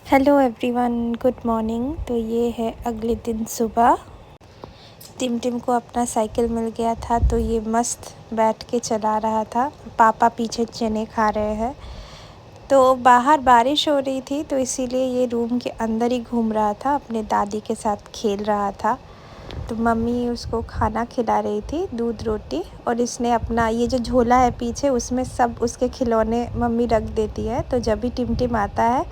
Hello everyone, good morning. तो ये है अगले दिन सुबह। टिम को अपना साइकिल मिल गया था तो ये मस्त बैठ के चला रहा था। पापा पीछे चने खा रहे हैं। तो बाहर बारिश हो रही थी तो इसीलिए ये रूम के अंदर ही घूम रहा था, अपने दादी के साथ खेल रहा था। तो मम्मी उसको खाना खिला रही थी, दूध रोटी। और इसने अपना ये जो झोला है पीछे, उसमें सब उसके खिलौने मम्मी रख देती है। तो जब भी टिम आता है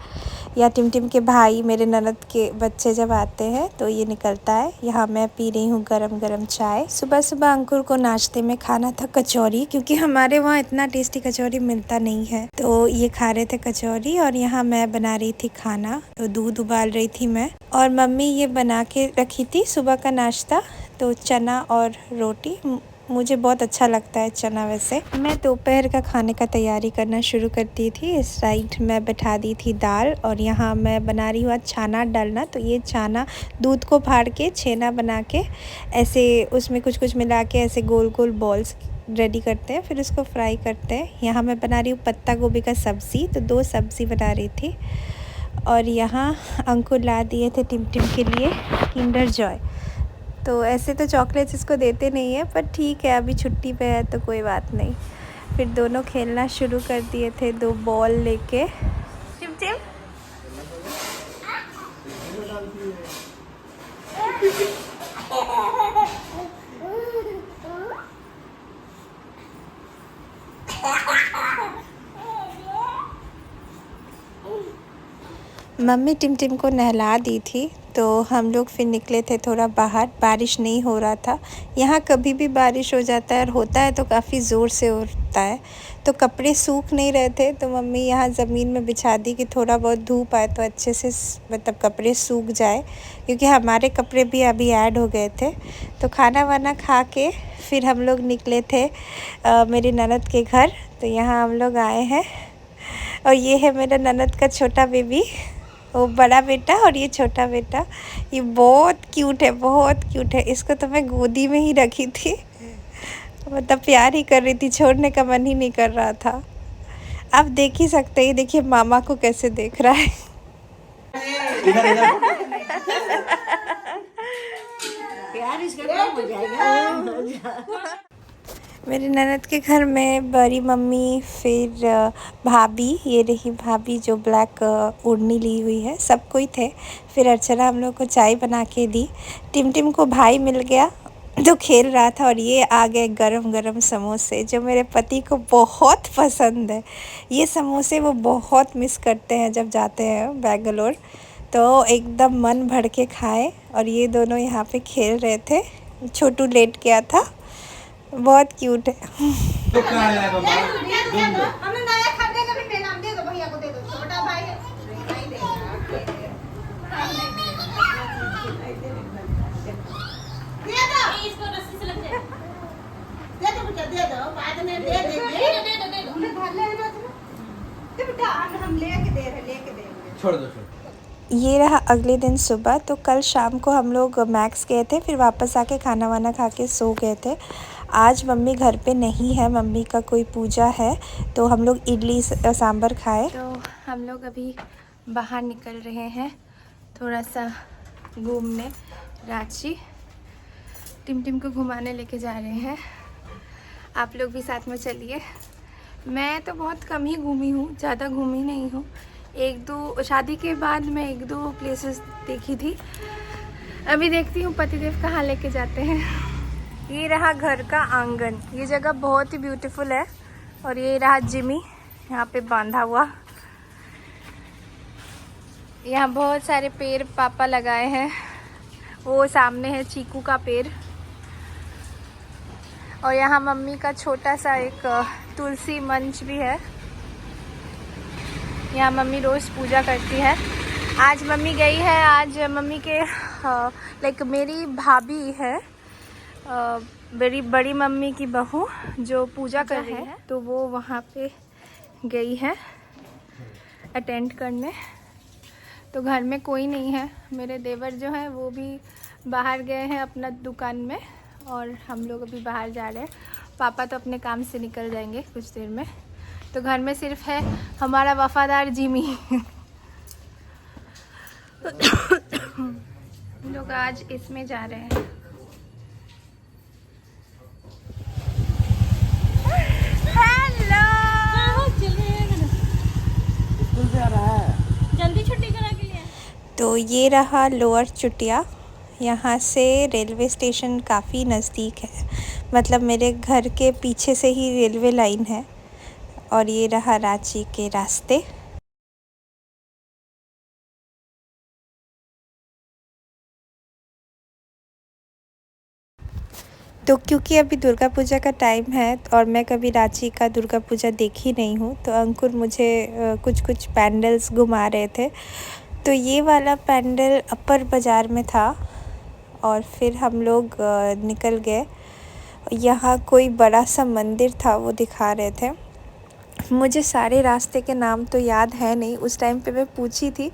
या टिम के भाई, मेरे ननद के बच्चे जब आते हैं तो ये निकलता है। यहाँ मैं पी रही हूँ गरम गरम चाय। सुबह सुबह अंकुर को नाश्ते में खाना था कचौरी, क्योंकि हमारे वहाँ इतना टेस्टी कचौरी मिलता नहीं है। तो ये खा रहे थे कचौरी और यहाँ मैं बना रही थी खाना। तो दूध उबाल रही थी मैं, और मम्मी ये बना के रखी थी सुबह का नाश्ता। तो चना और रोटी, मुझे बहुत अच्छा लगता है चना। वैसे मैं दोपहर का खाने का तैयारी करना शुरू करती थी। इस साइड मैं बैठा दी थी दाल, और यहाँ मैं बना रही हूँ आज छाना डालना। तो ये छाना दूध को फाड़ के छेना बना के ऐसे उसमें कुछ कुछ मिला के ऐसे गोल गोल बॉल्स रेडी करते हैं, फिर उसको फ्राई करते हैं। यहाँ मैं बना रही हूँ पत्ता गोभी का सब्ज़ी। तो 2 सब्ज़ी बना रही थी। और यहाँ अंकुर ला दिए थे टिम के लिए किंडर जॉय। तो ऐसे तो चॉकलेट्स इसको देते नहीं है, पर ठीक है अभी छुट्टी पे है तो कोई बात नहीं। फिर दोनों खेलना शुरू कर दिए थे 2 बॉल लेके। टिम मम्मी टिम को नहला दी थी। तो हम लोग फिर निकले थे थोड़ा बाहर। बारिश नहीं हो रहा था। यहाँ कभी भी बारिश हो जाता है, और होता है तो काफ़ी ज़ोर से होता है। तो कपड़े सूख नहीं रहे थे, तो मम्मी यहाँ ज़मीन में बिछा दी कि थोड़ा बहुत धूप आए तो अच्छे से मतलब कपड़े सूख जाए, क्योंकि हमारे कपड़े भी अभी ऐड हो गए थे। तो खाना वाना खा के फिर हम लोग निकले थे मेरी ननद के घर। तो यहाँ हम लोग आए हैं, और ये है मेरा ननद का छोटा बेबी, वो बड़ा बेटा और ये छोटा बेटा। ये बहुत क्यूट है, बहुत क्यूट है। इसको तो मैं गोदी में ही रखी थी, मतलब प्यार ही कर रही थी, छोड़ने का मन ही नहीं कर रहा था। आप देख ही सकते हैं, देखिए मामा को कैसे देख रहा है। प्यार इसका कम हो जाएगा। मेरे ननद के घर में बड़ी मम्मी, फिर भाभी, ये रही भाभी जो ब्लैक ओढ़नी ली हुई है, सब कोई थे। फिर अर्चना हम लोग को चाय बना के दी। टिम को भाई मिल गया तो खेल रहा था। और ये आ गए गरम गरम समोसे, जो मेरे पति को बहुत पसंद है। ये समोसे वो बहुत मिस करते हैं जब जाते हैं बेंगलोर। तो एकदम मन भर के खाए। और ये दोनों यहाँ पे खेल रहे थे। छोटू लेट गया था, बहुत क्यूट है। ये रहा अगले दिन सुबह। तो कल शाम को हम लोग मैक्स गए थे, फिर वापस आके खाना वाना खा के सो गए थे। आज मम्मी घर पे नहीं है, मम्मी का कोई पूजा है, तो हम लोग इडली सांभर खाए। तो हम लोग अभी बाहर निकल रहे हैं थोड़ा सा घूमने रांची। टिम को घुमाने लेके जा रहे हैं। आप लोग भी साथ में चलिए। मैं तो बहुत कम ही घूमी हूँ, ज़्यादा घूमी नहीं हूँ। 1-2 शादी के बाद मैं 1-2 प्लेसेस देखी थी। अभी देखती हूँ पतिदेव कहाँ लेके जाते हैं। ये रहा घर का आंगन। ये जगह बहुत ही ब्यूटीफुल है। और ये रहा जिमी, यहाँ पे बांधा हुआ। यहाँ बहुत सारे पेड़ पापा लगाए हैं। वो सामने है चीकू का पेड़। और यहाँ मम्मी का छोटा सा एक तुलसी मंच भी है। यहाँ मम्मी रोज़ पूजा करती है। आज मम्मी गई है, आज मम्मी के लाइक मेरी भाभी है, बड़ी मम्मी की बहू जो पूजा कर रही है, तो वो वहाँ पे गई है अटेंड करने। तो घर में कोई नहीं है। मेरे देवर जो हैं वो भी बाहर गए हैं अपना दुकान में, और हम लोग अभी बाहर जा रहे हैं। पापा तो अपने काम से निकल जाएंगे कुछ देर में। तो घर में सिर्फ है हमारा वफ़ादार जिमी। लोग आज इसमें जा रहे हैं। स्कूल से आ रहा है, जल्दी छुट्टी करा के लिए। तो ये रहा लोअर चुटिया। यहाँ से रेलवे स्टेशन काफ़ी नज़दीक है, मतलब मेरे घर के पीछे से ही रेलवे लाइन है। और ये रहा रांची के रास्ते। तो क्योंकि अभी दुर्गा पूजा का टाइम है और मैं कभी रांची का दुर्गा पूजा देखी नहीं हूँ, तो अंकुर मुझे कुछ कुछ पैंडल्स घुमा रहे थे। तो ये वाला पैंडल अपर बाज़ार में था और फिर हम लोग निकल गए। यहाँ कोई बड़ा सा मंदिर था, वो दिखा रहे थे। मुझे सारे रास्ते के नाम तो याद है नहीं, उस टाइम पे मैं पूछी थी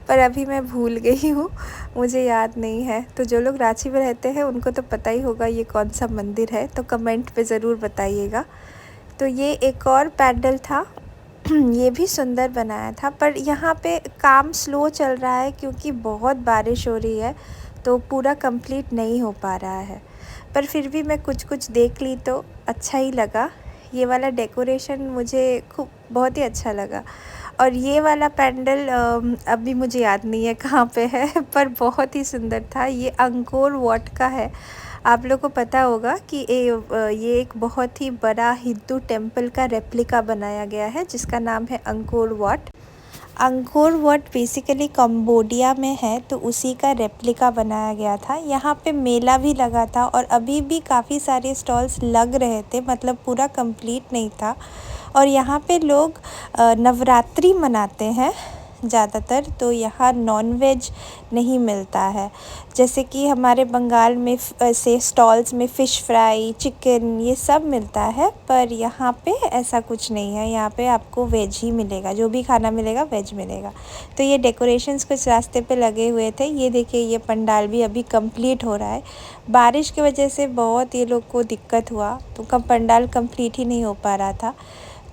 पर अभी मैं भूल गई हूँ, मुझे याद नहीं है। तो जो लोग रांची में रहते हैं उनको तो पता ही होगा ये कौन सा मंदिर है, तो कमेंट पे ज़रूर बताइएगा। तो ये एक और पैंडल था, ये भी सुंदर बनाया था, पर यहाँ पे काम स्लो चल रहा है क्योंकि बहुत बारिश हो रही है, तो पूरा कंप्लीट नहीं हो पा रहा है। पर फिर भी मैं कुछ कुछ देख ली तो अच्छा ही लगा। ये वाला डेकोरेशन मुझे बहुत ही अच्छा लगा। और ये वाला पैंडल अभी मुझे याद नहीं है कहाँ पे है, पर बहुत ही सुंदर था। ये अंकोर वाट का है। आप लोगों को पता होगा कि ये एक बहुत ही बड़ा हिंदू टेम्पल का रेप्लिका बनाया गया है जिसका नाम है Angkor Wat. Angkor Wat basically Cambodia में है, तो उसी का रेप्लिका बनाया गया था। यहाँ पे मेला भी लगा था और अभी भी काफ़ी सारे स्टॉल्स लग रहे थे, मतलब पूरा कंप्लीट नहीं था। और यहाँ पे लोग नवरात्रि मनाते हैं ज़्यादातर, तो यहाँ नॉनवेज नहीं मिलता है। जैसे कि हमारे बंगाल में से स्टॉल्स में फ़िश फ्राई, चिकन, ये सब मिलता है, पर यहाँ पे ऐसा कुछ नहीं है। यहाँ पे आपको वेज ही मिलेगा, जो भी खाना मिलेगा वेज मिलेगा। तो ये डेकोरेशंस कुछ रास्ते पे लगे हुए थे। ये देखिए, ये पंडाल भी अभी कंप्लीट हो रहा है। बारिश की वजह से बहुत ये लोग को दिक्कत हुआ, तो पंडाल कंप्लीट ही नहीं हो पा रहा था।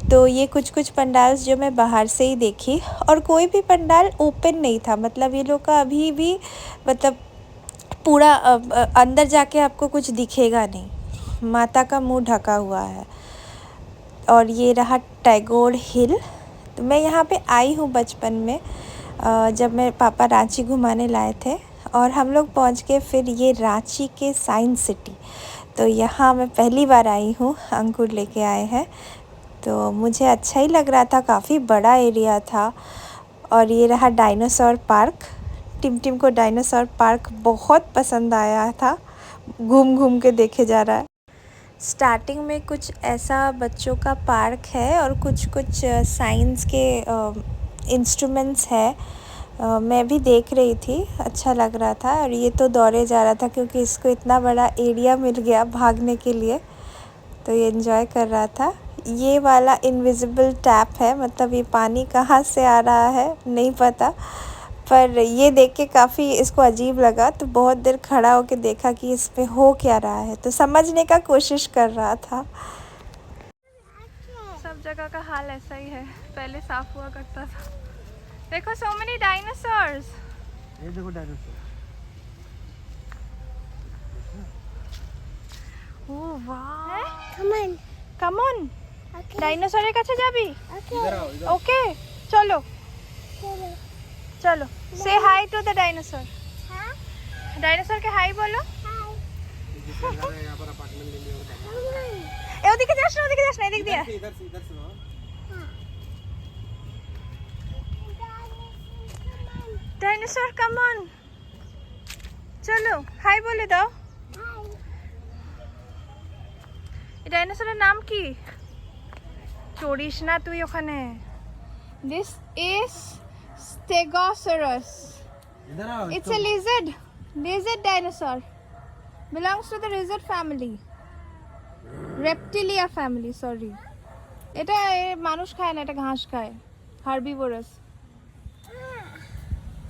तो ये कुछ पंडाल्स जो मैं बाहर से ही देखी, और कोई भी पंडाल ओपन नहीं था, मतलब ये लोग का अभी भी मतलब पूरा अंदर जाके आपको कुछ दिखेगा नहीं, माता का मुंह ढका हुआ है। और ये रहा टैगोर हिल। तो मैं यहाँ पे आई हूँ बचपन में, जब मेरे पापा रांची घुमाने लाए थे, और हम लोग पहुँच गए फिर ये रांची के साइंस सिटी। तो यहाँ मैं पहली बार आई हूँ, अंकुर लेके आए हैं, तो मुझे अच्छा ही लग रहा था, काफ़ी बड़ा एरिया था। और ये रहा डायनासोर पार्क। टिम को डायनासोर पार्क बहुत पसंद आया था, घूम घूम के देखे जा रहा है। स्टार्टिंग में कुछ ऐसा बच्चों का पार्क है और कुछ साइंस के इंस्ट्रूमेंट्स है। मैं भी देख रही थी, अच्छा लग रहा था। और ये तो दौड़े जा रहा था क्योंकि इसको इतना बड़ा एरिया मिल गया भागने के लिए, तो ये एंजॉय कर रहा था। ये वाला इनविजिबल टैप है, मतलब ये पानी कहाँ से आ रहा है नहीं पता, पर ये देख के काफ़ी इसको अजीब लगा, तो बहुत देर खड़ा होकर देखा कि इस पे हो क्या रहा है, तो समझने का कोशिश कर रहा था। सब जगह का हाल ऐसा ही है, पहले साफ हुआ करता था। देखो, सो मेनी डायनासोर्स। ये देखो डायनासोर। ओह वाह, कम ऑन ডাইনোসরের কাছে যাবি? इधर आओ, इधर। ওকে, চলো চলো। Say hi to the dinosaur. ডাইনোসরকে হাই বলো। यहाँ पर अपार्टमेंट ले लिया ওদিকে যাস না, ওদিকে যাস না, এদিক দিয়ে। इधर से ডাইনোসর কাম অন, চলো হাই বলে দাও। এই ডাইনোসরের নাম কি? চড়িস না তুই ওখানে। This is stegosaurus. इधर आओ। It's a lizard dinosaur. Belongs to the lizard family. Reptilia family, sorry. এটা মানুষ খায় না, এটা ঘাস খায়, হার্বিভোরাস।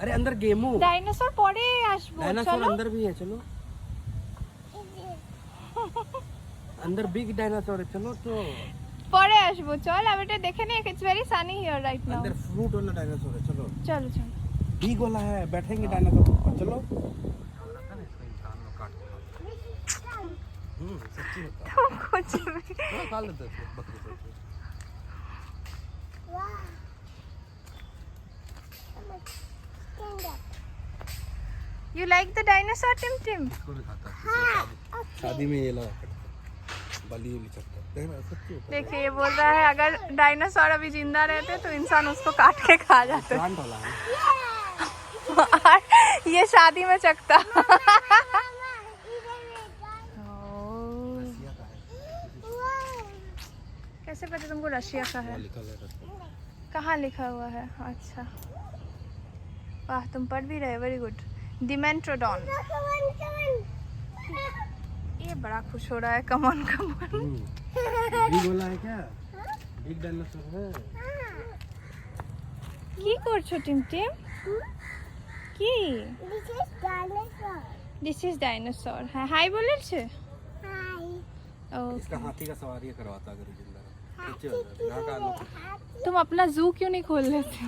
अरे अंदर गेमू ডাইনোসর পরে আসবো, डायनासोर চলো। अंदर भी है, चलो। अंदर बिग डायनासोर है, चलो तो। পরে আসবো, চল। আমি এটা দেখে নিই। It's very Sunny here right now. अंदर फ्रूट वाला डायनासोर है, चलो। चलो चलो। बिग वाला है, बैठेंगे डायनासोर पर, चलो। सच्ची होता है। तुम कुछ भी हाँ, खा लेते थे बकरी को। You like the dinosaur Tim? इसको भी खाता है। शादी में ये लगा बलि उली चढ़ता है। सच्ची होता है। देखिए ये बोल रहा है अगर डायनासोर अभी जिंदा रहते तो इंसान उसको काट के खा जाते। प्लांट वाला है। और ये शादी में चकता। रसिया का है। कैसे पता तुमको रशिया का है? वहाँ लिखा है रसिया। कहाँ लिखा हुआ है? अच्छा, वाह तुम पढ़ भी रहे, वेरी गुड। डिमेंट्रोडॉन। ये बड़ा खुश हो रहा है, कमॉन कमॉन। बिग वाला है क्या? बिग डायनासोर है। কি করছো টিমটিম? কি? This is dinosaur. হ্যাঁ হাই বলেছে। ओ इसका हाथी का सवारी करवाता अगर जिंदा रहा। नीचे हो जाता है। यहाँ का लोग तुम अपना जू क्यों नहीं खोल लेते?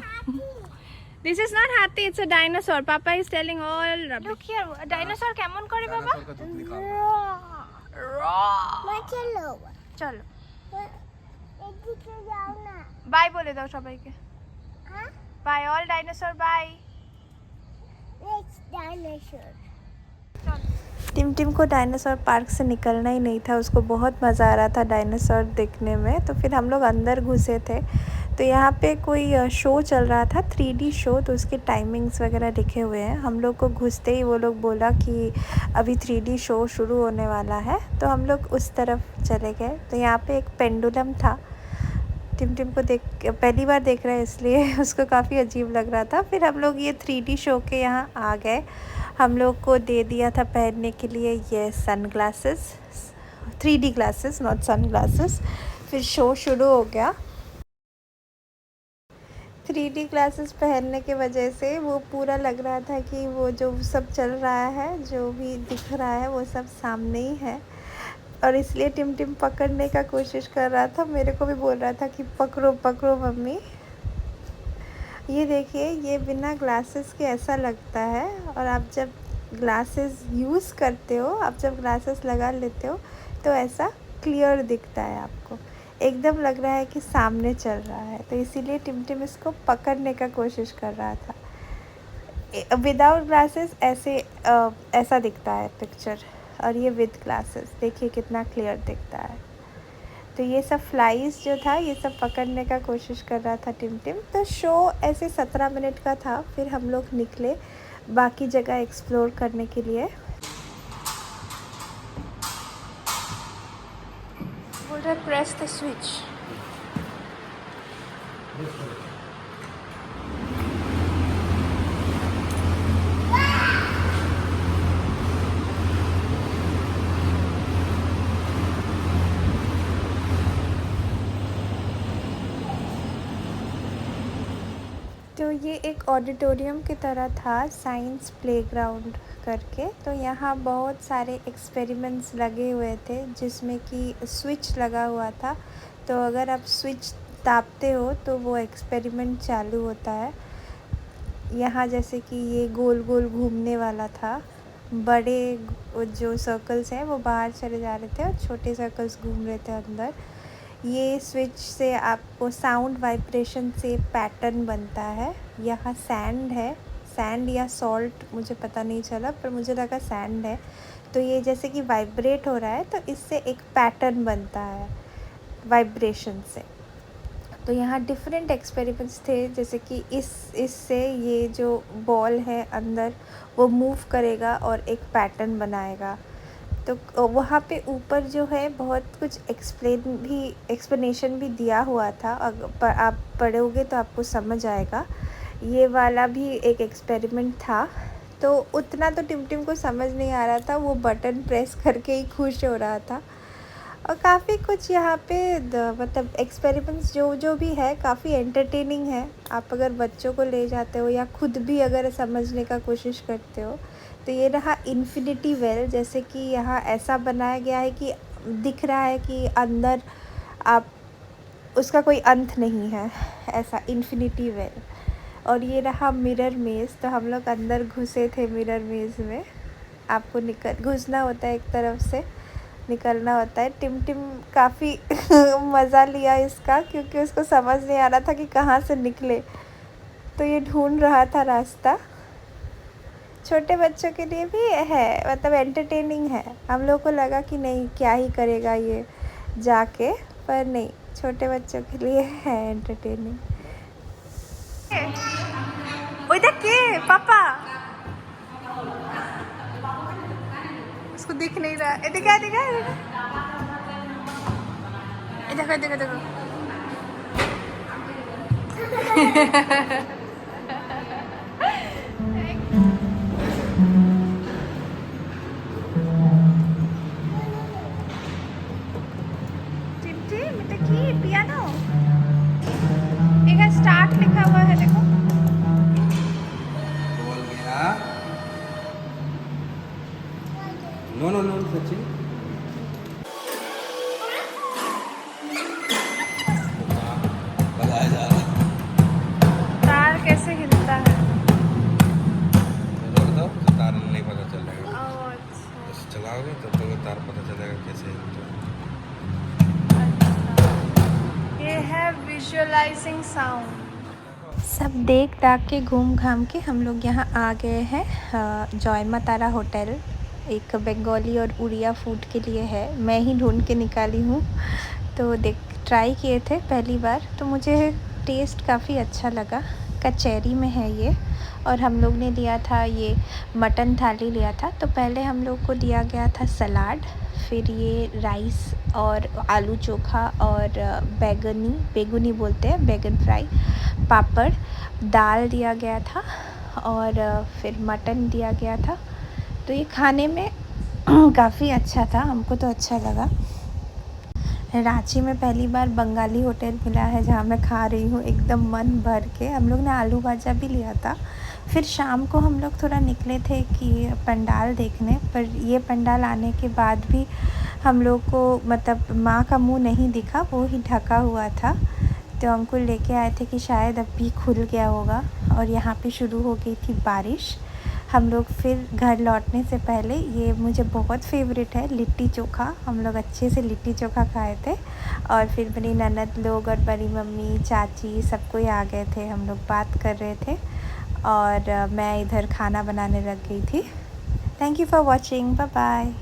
दिस इज नॉट हाथी, इट्स अ डायनासोर। पापा is telling all rubbish. Look here, dinosaur केमन करे बाबा? डायनासोर का दूध निकालता चलो बाय बोले दाओ সবাইকে। Bye all dinosaur, bye. Tim को डायनासोर पार्क से निकलना ही नहीं था, उसको बहुत मज़ा आ रहा था डायनासोर देखने में। तो फिर हम लोग अंदर घुसे थे, तो यहाँ पे कोई शो चल रहा था, 3D शो, तो उसके टाइमिंग्स वगैरह लिखे हुए हैं। हम लोग को घुसते ही वो लोग बोला कि अभी 3D शो शुरू होने वाला है, तो हम लोग उस तरफ चले गए। तो यहाँ पे एक पेंडुलम था। टिम को पहली बार देख रहे हैं इसलिए उसको काफ़ी अजीब लग रहा था। फिर हम लोग ये 3D शो के यहाँ आ गए। हम लोग को दे दिया था पहनने के लिए ये sunglasses, 3D glasses, not sunglasses. फिर शो शुरू हो गया। 3D ग्लासेस पहनने के वजह से वो पूरा लग रहा था कि वो जो सब चल रहा है, जो भी दिख रहा है, वो सब सामने ही है। और इसलिए टिम पकड़ने का कोशिश कर रहा था। मेरे को भी बोल रहा था कि पकड़ो पकड़ो मम्मी। ये देखिए, ये बिना ग्लासेस के ऐसा लगता है, और आप जब ग्लासेस यूज़ करते हो, आप जब ग्लासेस लगा लेते हो तो ऐसा क्लियर दिखता है आपको, एकदम लग रहा है कि सामने चल रहा है। तो इसीलिए टिम इसको पकड़ने का कोशिश कर रहा था। विदाउट ग्लासेस ऐसा दिखता है पिक्चर, और ये विद ग्लासेस देखिए कितना क्लियर दिखता है। तो ये सब फ्लाइज जो था, ये सब पकड़ने का कोशिश कर रहा था टिम। तो शो ऐसे 17 मिनट का था। फिर हम लोग निकले बाकी जगह एक्सप्लोर करने के लिए। बोल रहा है प्रेस द स्विच। तो ये एक ऑडिटोरियम की तरह था, साइंस प्लेग्राउंड करके। तो यहाँ बहुत सारे एक्सपेरिमेंट्स लगे हुए थे, जिसमें कि स्विच लगा हुआ था। तो अगर आप स्विच दाबते हो तो वो एक्सपेरिमेंट चालू होता है। यहाँ जैसे कि ये गोल गोल घूमने वाला था, बड़े जो सर्कल्स हैं वो बाहर चले जा रहे थे और छोटे सर्कल्स घूम रहे थे अंदर। ये स्विच से आपको साउंड वाइब्रेशन से पैटर्न बनता है। यहाँ सैंड है, सैंड या सॉल्ट मुझे पता नहीं चला, पर मुझे लगा सैंड है। तो ये जैसे कि वाइब्रेट हो रहा है, तो इससे एक पैटर्न बनता है वाइब्रेशन से। तो यहाँ डिफरेंट एक्सपेरिमेंट्स थे, जैसे कि इससे ये जो बॉल है अंदर वो मूव करेगा और एक पैटर्न बनाएगा। तो वहाँ पे ऊपर जो है बहुत कुछ एक्सप्लेनेशन भी दिया हुआ था। अगर आप पढ़ोगे तो आपको समझ आएगा। ये वाला भी एक एक्सपेरिमेंट था। तो उतना तो टिम को समझ नहीं आ रहा था, वो बटन प्रेस करके ही खुश हो रहा था। और काफ़ी कुछ यहाँ पे मतलब एक्सपेरिमेंट्स जो भी है काफ़ी एंटरटेनिंग है। आप अगर बच्चों को ले जाते हो या खुद भी अगर समझने का कोशिश करते हो। तो ये रहा इन्फिनिटी वेल, जैसे कि यहाँ ऐसा बनाया गया है कि दिख रहा है कि अंदर आप उसका कोई अंत नहीं है, ऐसा इन्फिनिटी वेल। और ये रहा मिरर मेज़। तो हम लोग अंदर घुसे थे मिरर मेज़ में। आपको घुसना होता है एक तरफ से, निकलना होता है। टिम काफ़ी मज़ा लिया इसका, क्योंकि उसको समझ नहीं आ रहा था कि कहाँ से निकले, तो ये ढूंढ रहा था रास्ता। छोटे बच्चों के लिए भी है, मतलब एंटरटेनिंग है। हम लोग को लगा कि नहीं क्या ही करेगा ये जाके, पर नहीं, छोटे बच्चों के लिए है एंटरटेनिंग। ओए के पापा उसको दिख नहीं रहा। देखा देखा देखो देखो देखो। पियानो एक स्टार्ट लिखा हुआ है, देखो। बोल गया नो नो नो सचिन। लगाया जा रहा है। तार कैसे हिलता है? रोक दो तो तार नहीं पता चलेगा। ओह अच्छा। बस चलाओगे तब तो तार पता चलेगा कैसे हिलता है। ये है विजुअलाइजिंग साउंड। सब देख दाख के घूम घाम के हम लोग यहाँ आ गए हैं जॉय मां तारा होटल। एक बंगाली और उड़िया फूड के लिए है, मैं ही ढूंढ के निकाली हूँ। तो देख ट्राई किए थे पहली बार, तो मुझे टेस्ट काफ़ी अच्छा लगा। कचहरी में है ये, और हम लोग ने लिया था ये मटन थाली लिया था। तो पहले हम लोग को दिया गया था सलाद, फिर ये राइस और आलू चोखा और बेगुनी बोलते हैं, बैगन फ्राई, पापड़, दाल दिया गया था, और फिर मटन दिया गया था। तो ये खाने में काफ़ी अच्छा था, हमको तो अच्छा लगा। रांची में पहली बार बंगाली होटल मिला है जहाँ मैं खा रही हूँ एकदम मन भर के। हम लोग ने आलू भाजा भी लिया था। फिर शाम को हम लोग थोड़ा निकले थे कि पंडाल देखने, पर ये पंडाल आने के बाद भी हम लोग को मतलब माँ का मुंह नहीं दिखा, वो ही ढका हुआ था। तो अंकुल लेके आए थे कि शायद अभी खुल गया होगा, और यहाँ पे शुरू हो गई थी बारिश। हम लोग फिर घर लौटने से पहले, ये मुझे बहुत फेवरेट है लिट्टी चोखा, हम लोग अच्छे से लिट्टी चोखा खाए थे। और फिर मेरी ननद लोग और बड़ी मम्मी चाची सब कोई आ गए थे, हम लोग बात कर रहे थे, और मैं इधर खाना बनाने लग गई थी। Thank you for watching, bye bye.